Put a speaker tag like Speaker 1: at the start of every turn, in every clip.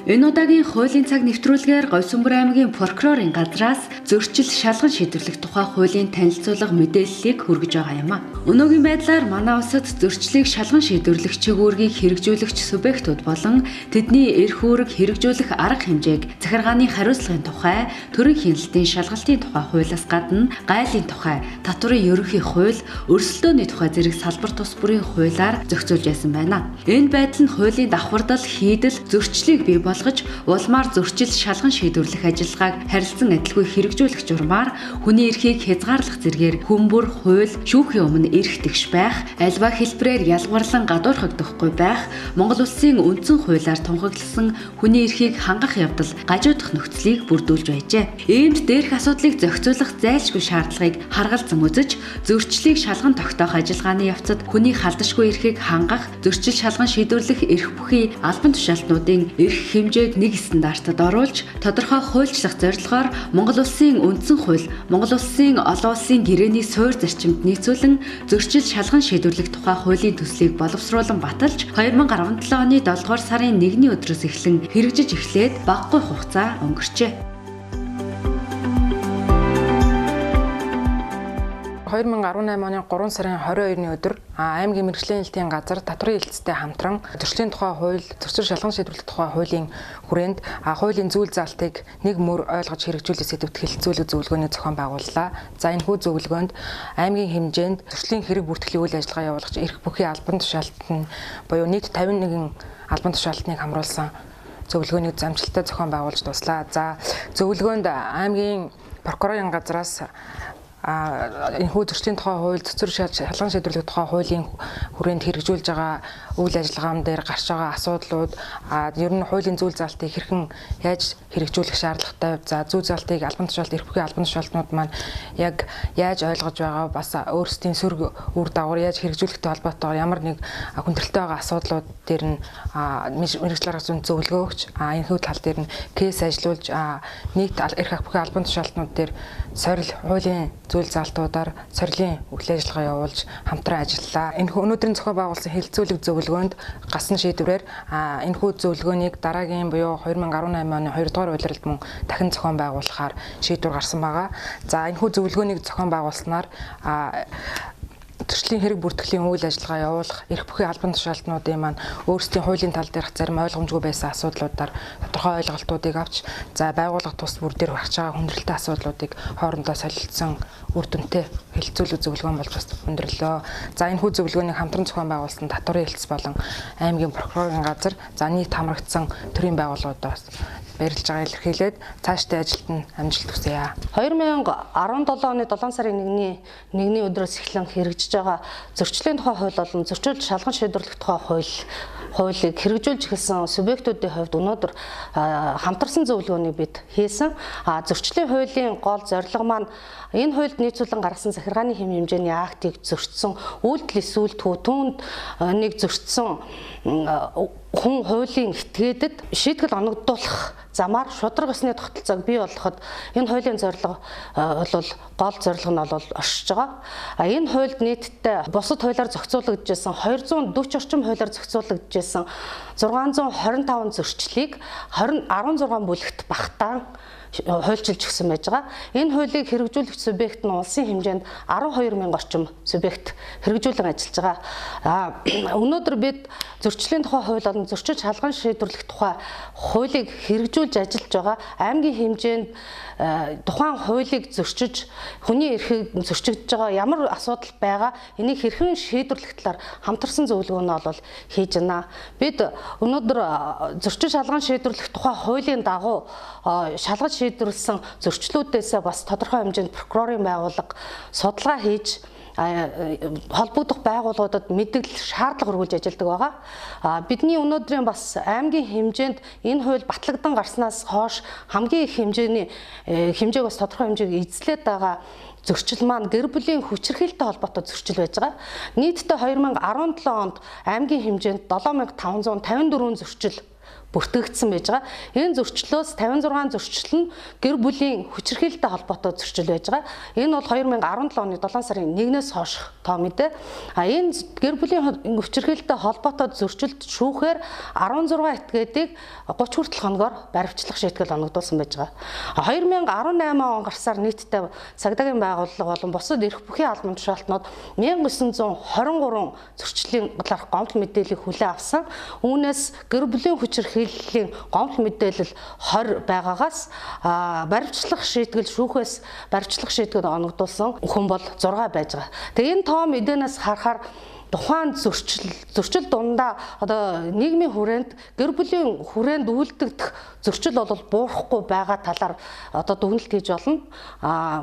Speaker 1: Энэ удаагийн хуулийн цаг нэвтрүүлгээр Говьсөнбөр аймгийн прокурорын газраас зөрчил шалган шийдвэрлэх тухай хуулийн танилцуулга мэдээллийг хүргэж байгаа юм а. Өнөөгийн байдлаар манай улсад зөрчлийг шалган шийдвэрлэх чиглэлийг хэрэгжүүлэгч субъектууд болон тэдний эрх үүрэг хэрэгжүүлэх арга хэмжээг захиргааны хариуцлагын тухай, төрийн хяналтын шалгалтын тухай хуулиас гадна гайлын тухай, татварын ерөнхий хууль, өрсөлдөөний тухай зэрэг салбар тус бүрийн хуулиар зохицуулж байсан байна. Энэ байдал нь хуулийн давхардал хийдэл зөрчлийг бий болгож улмаар зөрчил шалган шийдвэрлэх ажиллагааг харилцан адилгүй хэрэгжүүлэх журмаар хүний эрхийг хязгаарлах зэргээр хүмүүр, хууль, шүүхийн өмнө эрх тэгш байх, альва хэлбэрээр ялгуурлан гадуурхагдахгүй байх, Монгол Улсын үндсэн хуулиар тунхагласан хүний эрхийг хангах явдал гажуудах нөхцөлийг бүрдүүлж байжээ. Иймд дээрх асуудлыг зохицуулах зайлшгүй шаардлагыг харгалзан үзэж, зөрчлийг шалган тогтоох ажиллагааны явцад хүний халдашгүй эрхийг хангах, зөрчил шалган шийдвэрлэх эрх бүхий албан тушаалтнуудын эрх хэмжээг нэг стандартад оруулж, тодорхой хуульчлах зорилгоор Монгол Улсын үндсэн хууль, Монгол Улсын олон улсын гэрээний суурь зарчимд нийцүүлэн зөрчил шалган шийдвэрлэх тухай хуулийн төслийг боловсруулан баталж 2017 оны 7 дугаар сарын 1-ний өдрөөс эхлэн хэрэгжиж эхлээд багагүй хугацаа өнгөрчээ.
Speaker 2: 2018 оны 3 сарын 22-ны өдөр аймгийн мэргэжлийн хэлтийн газар татварын хэлтстэй хамтран зөрчлийн тухай хууль, зөрчил шалган шийдвэрлэх тухай хуулийн хүрээнд хуулийн зүйл заалтыг нэг мөр ойлгож хэрэгжүүлэх сэдвт хэлэлцүүлэг зөвлөгөөний зохион байгууллаа. За энэ хүү зөвлөгөөнд аймгийн хэмжээнд зөрчлийн хэрэг бүртгэлийн үйл ажиллагаа явуулах эрх бүхий албан тушаалтан буюу нийт 51 албан тушаалтныг хамруулсан зөвлөгөөнийг замжилттай зохион байгуулж дуслаа. За зөвлөгөөнд аймгийн прокурорын газраас энэ хүү зөрчлийн тухай хууль, зөрчил шалган шийдвэрлэх тухай хуулийн хүрээнд хэрэгжүүлж байгаа үйл ажиллагаан дээр гарч байгаа асуудлууд, ер нь хуулийн зүйл заалтыг хэрхэн яаж хэрэгжүүлэх шаардлагатай, за зүйл заалтыг албан тушаалт, эрх бүхий албан тушаалтнууд маань яг яаж ойлгож байгаа, бас өөрсдийн сөрөг үр дагавар яаж хэрэгжүүлэхтэй холбоотойгоор ямар нэг хүндрэлтэй байгаа асуудлууд дээр нь мэргэжил гаргасан зөвлөгөө өгч, энэ хүү тал дээр нь кейс ажиллуулж, нийт эрх бүхий албан тушаалтнууд дээр сорил хуулийн зүйл заалтуудаар сорилын үйл ажиллагаа явуулж хамтран ажиллалаа. Энэ өнөөдрийн зохион байгуулсан хэлэлцүүлэг зөвлөгөөнд гасан шийдвэрээр энэ хүү зөвлөгөөнийг дараагийн буюу 2018 оны 2 дугаар улиралд мөн дахин зохион байгуулахаар шийдвэр гарсан байгаа. За энэ хүү зөвлөгөөнийг зохион байгуулснаар зөрчлийн хэрэг бүртгэлийн үйл ажиллагаа явуулах эрх бүхий албан тушаалтнуудын маань өөрсдийн хуулийн тал дээрх зарим ойлгомжгүй байсан асуудлуудаар тодорхой ойлголтуудыг авч, за байгууллага тус бүр дээр гарч байгаа хүндрэлтэй асуудлуудыг хоорондоо солилцсон үр дүнтэй хэлэлцүүлэг зөвлөгөөн болж бас хүндрэлөө. За энэ хүү зөвлөгөөнийг хамтран зохион байгуулсан татварын хэлтс болон аймгийн прокурорын газар, за нийт хамрагдсан төрийн байгууллагуудаас баярлж байгаа илэрхийлээд цаашдын ажилд нь амжилт хүсье. 2017 оны 7 сарын 1-ний өдрөөс эхлэн хэрэгжиж байгаа зөрчлийн тухай хууль болон зөрчил шалган шийдвэрлэх тухай хуулийг хэрэгжүүлж эхэлсэн субъектуудын хувьд өнөөдөр хамтарсан зөвлөгөөнийг бид хийсэн. Зөрчлийн хуулийн гол зорилго маань энэ хуульд нийцүүлэн гаргасан захиргааны хэм хэмжээний актыг зөрчсөн үйлдэл эсвэл түүнд нэг зөрчсөн хүн хуулийн этгээдэд шийтгэл оногдуулах замаар шударга ёсны тогтолцоог бий болгоход энэ хуулийн зорилго бол гол зорилго нь бол оршиж байгаа. Энэ хуульд нийтдээ бусад хуулиар зохицуулагдсан 240 орчим хуулиар зохицуулагдсан 625 зөрчлийг 16 бүлэгт багтаан хуульчилж өгсөн байж байгаа. Энэ хуулийг хэрэгжүүлэх субъект нь улсын хэмжээнд 12,000 орчим субъект хэрэгжүүлэн ажиллаж байгаа. Өнөөдөр бид зөрчлийн тухай хууль болон зөрчил шалган шийдвэрлэх тухай хуулийг хэрэгжүүлж ажиллаж байгаа аймгийн хэмжээнд тухайн хуулийг зөрчиж, хүний эрхийг зөрчигдөж байгаа ямар асуудал байгаа, энийг хэрхэн шийдвэрлэх талаар хамтарсан зөвлөгөө нь бол хийж байна. Бид өнөөдөр зөрчил шалган шийдвэрлэх тухай хуулийн дагуу шалгаж шийдвэрлсэн зөрчлүүдээс бас тодорхой хэмжээнд прокурорын байгууллага судалгаа хийж холбогдох байгууллагуудад мэдээлэл шаардлага өргүүлж ажилладаг байгаа. Бидний өнөөдрийн бас аймгийн хэмжээнд энэ хууль батлагдсан гарснаас хойш хамгийн их хэмжээг бас тодорхой хэмжээг эзлээд байгаа зөрчил маань гэр бүлийн хүчирхийлэлтэй холбоотой зөрчил байж байгаа. Нийтдээ 2017 онд аймгийн хэмжээнд 7554 зөрчил
Speaker 3: бүртгэгдсэн байж байгаа. Энэ зөрчлөөс 56 зөрчил нь гэр бүлийн хүчирхийлэлтэй холбоотой зөрчил байж байгаа. Энэ бол 2017 оны 7 сарын 1-ээс хойш тоо мэдээ. Энэ гэр бүлийн хүчирхийлэлтэй холбоотой зөрчилд шүүхээр 16 этгээдийг 30 хүртэл хоногоор баривчлах шийтгэл оногдуулсан байж байгаа. 2018 он гарсаар нийтдээ цагдаагийн байгууллага болон бусад эрх бүхий албан тушаалтнууд 1923 зөрчлийн талаарх гомдол мэдээллийг хүлээн авсан. Үүнээс гэр бүлийн хүчирхийллийн гомдол мэдээлэл 20 байгаагаас баривчлах шийтгэл шүүхээс баривчлах шийтгэл оногдуулсан хүн бол 6 байж байгаа. Тэгээ энэ тоо мэдээнээс харахаар тухайн зөрчил дундаа одоо нийгмийн хүрээнд гэр бүлийн хүрээнд үйлдэгдэх зөрчил бол буурахгүй байгаа талаар одоо дүгнэлт хийж болно.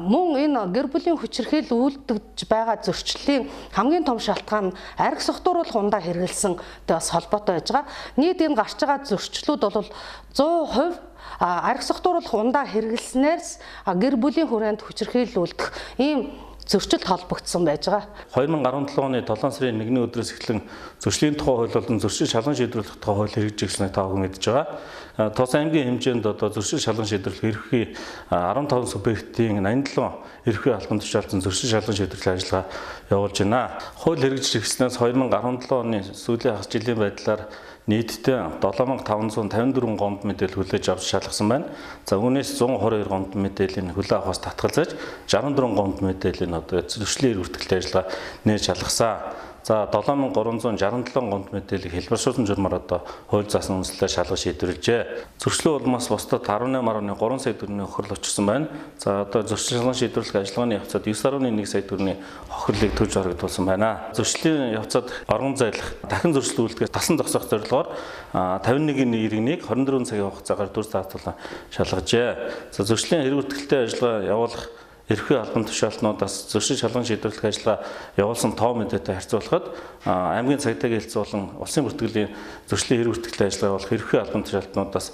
Speaker 3: Мөн энэ гэр бүлийн хүчирхийл үйлдэгдэж байгаа зөрчлийн хамгийн том шалтгаан нь арх согтууруулах ундаа хэрэгэлсэнтэй бас холбоотой байж байгаа. Нийт энэ гарч байгаа зөрчлүүд бол 100% арх согтууруулах ундаа хэрэгэлснээс гэр бүлийн хүрээнд хүчирхийл үйлдэх ийм зөрчилд холбогдсон байж байгаа.
Speaker 4: 2017 оны 7 сарын 1-ний өдрөөс эхлэн зөрчлийн тухай хууль болон зөрчил шалган шийдвэрлэх тухай хууль хэрэгжижсэн та бүхэн мэдж байгаа. Тус аймгийн хэмжээнд одоо зөрчил шалган шийдвэрлэх эрхээ 15 субъектийн 87 эрхээ албан тушаалтан зөрчил шалган шийдвэрлэх ажиллагаа явуулж байна. Хууль хэрэгжиж эхэлснээс 2017 оны сүүлийн хагас жилийн байдлаар нийтдээ 7554 гомд мэдээлэл хүлээж авч шалгасан байна. За үүнээс 122 гомд мэдээллийн хүлээн авахаас татгалзаж 64 гомд мэдээллийн одоо зөрчлийн эрх хүртэлтэй ажиллагаа нээж шалгасан. За 7367 гомд мэдээллийг хэлбэршүүлсэн журмаар одоо хууль заасан үндэслэлээр шалгаж шийдвэрлэжээ. Зөрчлөө улмаас бусдад 18.3 сая төгрөгийн хохирол очсон байна. За одоо зөрчил шалган шийдвэрлэх ажиллагааны явцад 9.1 сая төгрөгийн хохирлыг төлж харагдуулсан байна. Зөрчлийн явцад орон зайлах, дахин зөрчил үйлдвэрээс тасан зогсоох зорилгоор 51-ийн иргэнийг 24 цагийн хугацаагаар дүр заалтуулан шалгажээ. За зөрчлийн эрх хүртэлтэй ажиллагаа явуулах эрхээ албан тушаалтнуудаас зөрчил шалган шийдвэрлэх ажиллагаа явуулсан тоо мэдээтэй харьцуулахад аймгийн цагдаагийн хэлтс болон улсын бүртгэлийн зөрчлийн эрх хүртэлтэй ажиллагаа явуулах эрхээ албан тушаалтнуудаас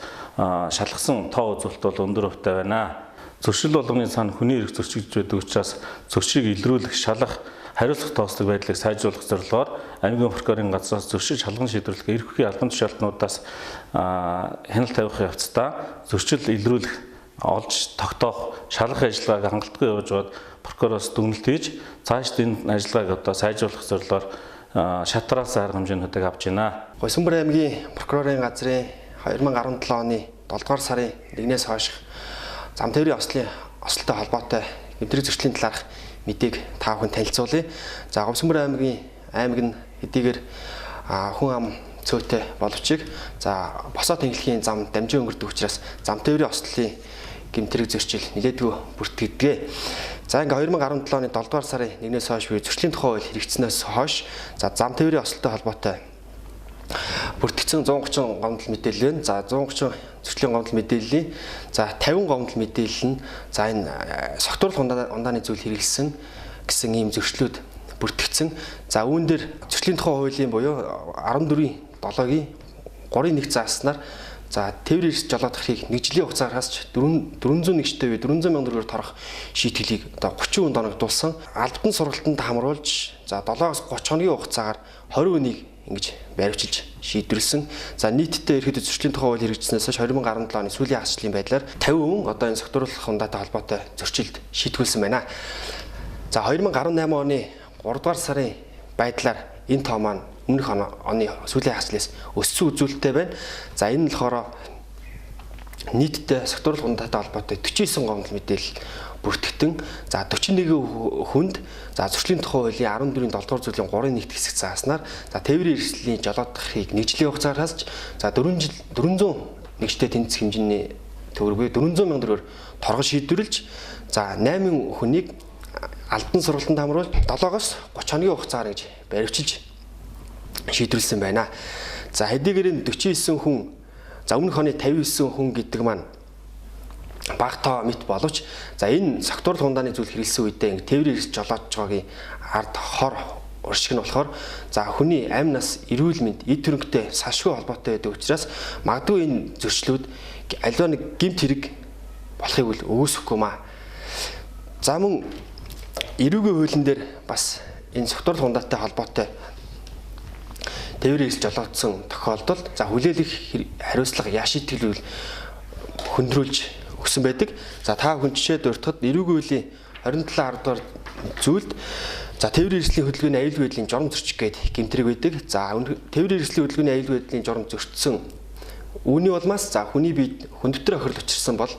Speaker 4: шалгасан тоо үзүүлэлт бол өндөр хувьтай байна. Зөрчил болгоны цаана хүний эрх зөрчигдж байдаг учраас зөрчийг илрүүлэх, шалгах, хариуцлах тооцдог байдлыг сайжруулах зорилгоор аймгийн прокурорын газраас зөрчил шалган шийдвэрлэх эрхээ албан тушаалтнуудаас хяналт тавих явцдаа зөрчил илрүүлэх, олж тогтоох, шалгах ажиллагааг хангалтгүй явуулж байгаад прокуророос дүгнэлт хийж цааш энэ ажиллагааг одоо сайжруулах зорилгоор шатраас арга хэмжээнүүдийг авч байна.
Speaker 5: Гойсонбор аймгийн прокурорын газрын 2017 оны 7 дугаар сарын 1-ээс хойш зам тээврийн ослтой холбоотой мэдрэг зөрчлийн талаарх мэдээг та бүхэн танилцуулъя. За Гойсонбор аймаг нь хэдийгээр хүн ам цөөтэй боловч за босоо тэнглэхийн зам дамжин өнгөрдөг учраас зам тээврийн ослын гэмтрэг зөрчил нэлээдгүй бүртгэдэг. За ингээ 2017 оны 7 дугаар сарын 1-ээс хойш буюу зөрчлийн тухай хууль хэрэгжснээс хойш за зам тээврийн ослтой холбоотой бүртгэгдсэн 130 гомдол мэдээлэл байна. За 130 зөрчлийн гомдол мэдээллийн за 50 гомдол мэдээлэл нь за энэ согтууруулах ундааны зүйл хэрэгэлсэн гэсэн ийм зөрчлүүд бүртгэгдсэн. За үүн дээр зөрчлийн тухай хуулийн буюу 14.7-гийн 3.1 зааснаар за тээврийн эрс жолоодох хэргийг нэг жилийн хугацаар хасч 401-тэй 400 сая төгрөгөөр торох шийтгэлийг одоо 30 хүнд оногдуулсан. Албан сургалтанд хамруулж за 7-оос 30 хоногийн хугацаагаар 20 хүнийг ингэж баривчилж шийдвэрлсэн. За нийтдээ ерөнхийдөө зөрчлийн тухай хууль хэрэгжснээс хойш 2017 оны сүүлийн хагас жилийн байдлаар 50 хүн одоо энэ согтууруулах ундаатай холбоотой зөрчилд шийтгүүлсэн байна. За 2018 оны 3 дугаар сарын байдлаар энэ тоо маань өмнөх оны сүүлийн хагас жилээс өссөн үзүүлэлттэй байна. За энэ нь болохоор нийтдээ согтууруулах ундаатай холбоотой 49 гомдол мэдээлэл бүртгэгдэн за 41 хүнд за зөрчлийн тухай хуулийн 14-ийн 7 дугаар зүйлийн 3-1 хэсэг зааснаар за тээврийн эрсдлийн жолоодохыг нэг жилийн хугацаар хасч за 400 нэгжтэй тэнцэх хэмжээний төгрөг 400 сая төгрөгөөр торгож шийдвэрлэж за 8 хүнийг албан сургалтанд хамруулж 7-оос 30 хоногийн хугацаар гэж баривчилж шийдвэрлсэн байна. За хэдийгээр 49 хүн за өмнөх оны 59 хүн гэдэг маань бага тоо мэт боловч за энэ согтууруулах ундааны зүйл хэрэгэлсэн үедээ тээврийн эрс жолоодж байгаагийн ард хор уршиг нь болохоор за хүний амь нас, эрүүл мэнд, эд хөрөнгөтэй салшгүй холбоотой байдаг учраас магадгүй энэ зөрчлүүд аливаа нэг гэмт хэрэг болохыг үл өгөөсөхгүй маа. За мөн эрүүгийн хуулийн дээр бас энэ согтууруулах ундаатай холбоотой тээврийн хэрэгсэл жолоодсон тохиолдолд за хүлээлгэх хариуцлага яа шийтгэлвэл хөндрүүлж өгсөн байдаг. За та бүхэн жишээ дуртахад эрүүгийн хуулийн 27 дугаар зүйлд за тээврийн хэрэгслийн хөдөлгөөний аюулгүй байдлын журам зөрчих гээд гэмтрэг байдаг. За тээврийн хэрэгслийн хөдөлгөөний аюулгүй байдлын журам зөрчсөн үүний улмаас за хүний биед хүндэвтэр охирол учирсан бол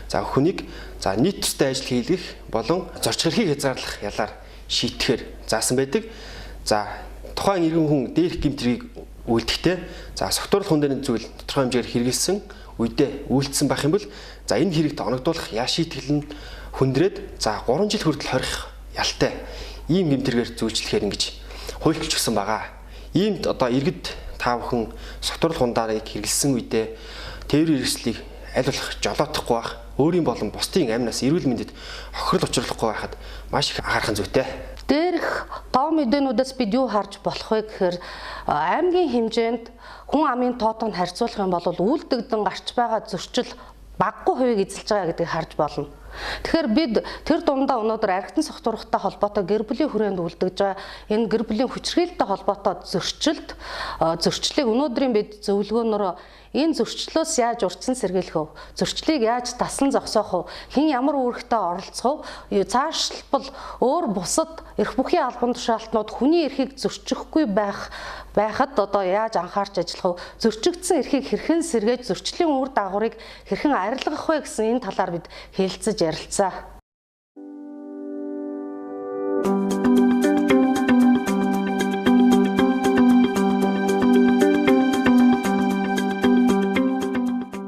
Speaker 5: за хүнийг за нийт төстэй ажил хийлгэх болон зорчих эрхийг хязгаарлах ялаар шийтгэхээр заасан байдаг. За тухайн иргэн хүн дээрх гэмтрийг үйлдэхдээ за согтууруулах хүн дээрийн зүйл тодорхой хэмжээгээр хэрэгэлсэн үедээ үйлдсэн байх юм бол за энэ хэрэгт оногдуулах яа шийтгэл нь хүндрээд за 3 жил хүртэл хорих ялтай ийм гэмтэргээр зүйчлэхээр ингэж хуульчилж өгсөн байгаа. Иймд одоо иргэд та бүхэн согтууруулах хундаарыг хэрэгэлсэн үедээ тээврийн хэрэгслийг аль болох жолоодохгүй байх, өөрийн болон бусдын амнаас эрүүл мэндэд хохирол учруулахгүй байхад маш их анхаарах зүйтэй.
Speaker 3: Дээрх тоо мэдээнүүдээс бид юу харж болох вэ гэхээр аймгийн хэмжээнд хүн амын тоотойг харьцуулах юм бол үйлдэгдэн гарч байгаа зөрчил баггүй хувийг эзэлж байгаа гэдгийг харж болно. Тэгэхээр бид тэр дундаа өнөөдөр архитан согтуурхтай холбоотой гэр бүлийн хүрээнд үлдэж байгаа энэ гэр бүлийн хүчирхийлэлтэй холбоотой зөрчлийг өнөөдрийн бид зөвлөгөөнөөр энэ зөрчлөөс яаж урьдчилан сэргийлэх вэ? Зөрчлийг яаж таслан зогсоох вэ? Хэн ямар үүрэгтэй оролцох вэ? Цаашлбал өөр бусад эрх бүхий албан тушаалтнууд хүний эрхийг зөрчихгүй байхад одоо яаж анхаарч ажиллах вэ? Зөрчигдсөн эрхийг хэрхэн сэргээж зөрчлийн үр дагаврыг хэрхэн арилгах вэ гэсэн энэ талаар бид хэлэлцэж ярилцаа.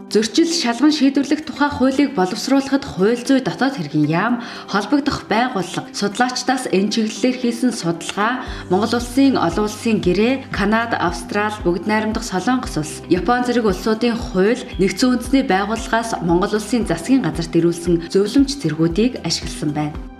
Speaker 1: Зөрчил шалган шийдвэрлэх тухай хуулийг боловсруулахад хууль зүйн дотоод хэргийн яам, холбогдох байгууллага, судлаачдаас энэ чиглэлээр хийсэн судалгаа, Монгол улсын, олон улсын гэрээ, Канада, Австрали, Бүгд найрамдах Солонгос улс, Япон зэрэг улсуудын хууль, нэгдсэн үндэсний байгууллагаас Монгол улсын засгийн газарт ирүүлсэн зөвлөмж зэргүүдийг ашигласан байна.